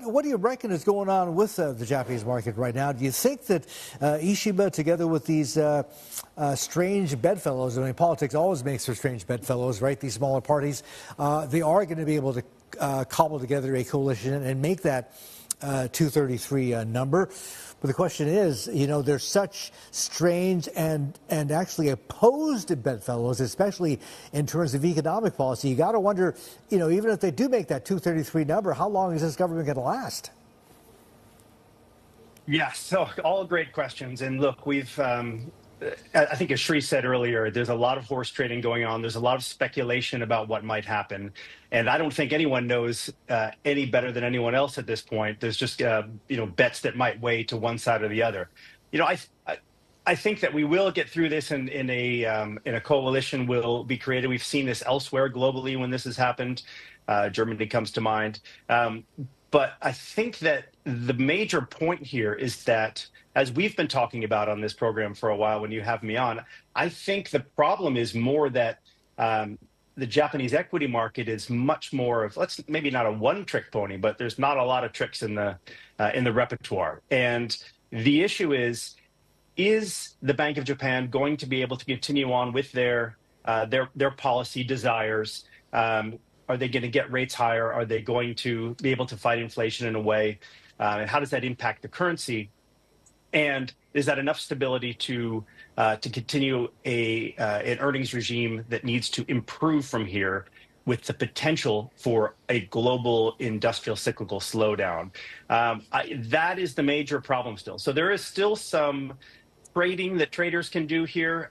What do you reckon is going on with the Japanese market right now? Do you think that Ishiba, together with these strange bedfellows, I mean, politics always makes for strange bedfellows, right? These smaller parties, they are going to be able to cobble together a coalition and make that 233 number. But the question is, you know, there's such strange and actually opposed bedfellows, especially in terms of economic policy. You got to wonder, you know, even if they do make that 233 number, how long is this government going to last? Yeah, so all great questions. And look, we've, I think as Sri said earlier, there's a lot of horse trading going on. There's a lot of speculation about what might happen. And I don't think anyone knows any better than anyone else at this point. There's just, you know, bets that might weigh to one side or the other. You know, I think that we will get through this in a coalition will be created. We've seen this elsewhere globally when this has happened. Germany comes to mind. But I think that the major point here is that, as we've been talking about on this program for a while when you have me on, I think the problem is more that the Japanese equity market is much more of, maybe not a one-trick pony, but there's not a lot of tricks in the repertoire. And the issue is the Bank of Japan going to be able to continue on with their policy desires? Are they going to get rates higher? Are they going to be able to fight inflation in a way? And how does that impact the currency? And is that enough stability to continue an earnings regime that needs to improve from here, with the potential for a global industrial cyclical slowdown? That is the major problem still. So there is still some trading that traders can do here.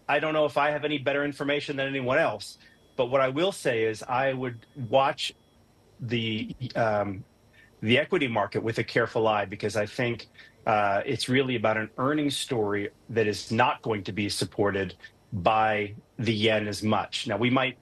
I don't know if I have any better information than anyone else, but what I will say is I would watch the equity market with a careful eye, because I think it's really about an earnings story that is not going to be supported by the yen as much. Now, we might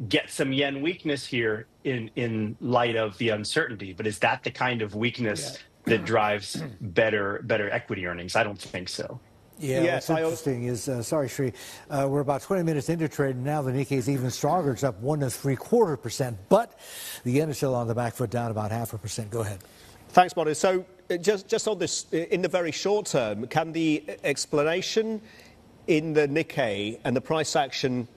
get some yen weakness here in light of the uncertainty, but is that the kind of weakness that drives better equity earnings? I don't think so. Yeah, yes, what's interesting is, sorry, Sri, we're about 20 minutes into trade, and now the Nikkei is even stronger. It's up 1 3/4%, but the yen is still on the back foot, down about 0.5%. Go ahead. Thanks, Martin. So just on this, in the very short term, can the explanation in the Nikkei and the price action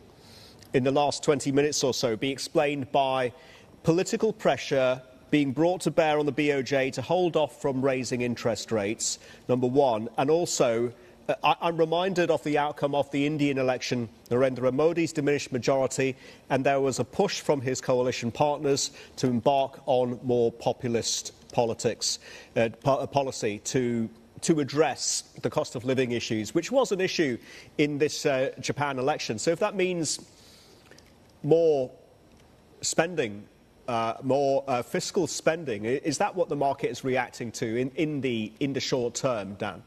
in the last 20 minutes or so be explained by political pressure being brought to bear on the BOJ to hold off from raising interest rates, number one, and also I'm reminded of the outcome of the Indian election, Narendra Modi's diminished majority, and there was a push from his coalition partners to embark on more populist politics, policy to address the cost of living issues, which was an issue in this Japan election. So if that means more spending, more fiscal spending, is that what the market is reacting to in the short term, Dan?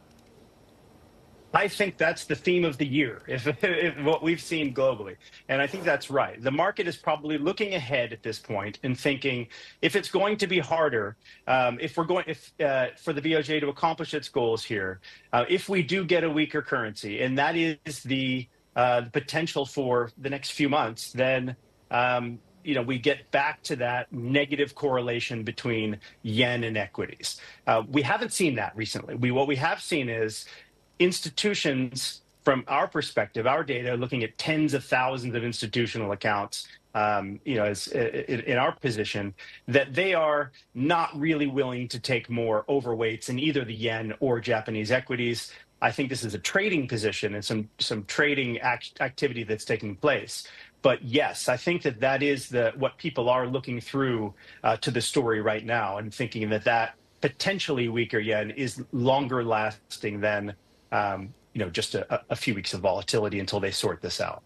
I think that's the theme of the year, if what we've seen globally. And I think that's right. The market is probably looking ahead at this point and thinking, if it's going to be harder, for the BOJ to accomplish its goals here, if we do get a weaker currency, and that is the potential for the next few months, then you know, we get back to that negative correlation between yen and equities. We haven't seen that recently. What we have seen is institutions, from our perspective, our data, looking at tens of thousands of institutional accounts, you know, as in our position, that they are not really willing to take more overweights in either the yen or Japanese equities. I think this is a trading position and some trading activity that's taking place. But yes, I think that is what people are looking through to the story right now, and thinking that potentially weaker yen is longer lasting than you know, just a few weeks of volatility until they sort this out.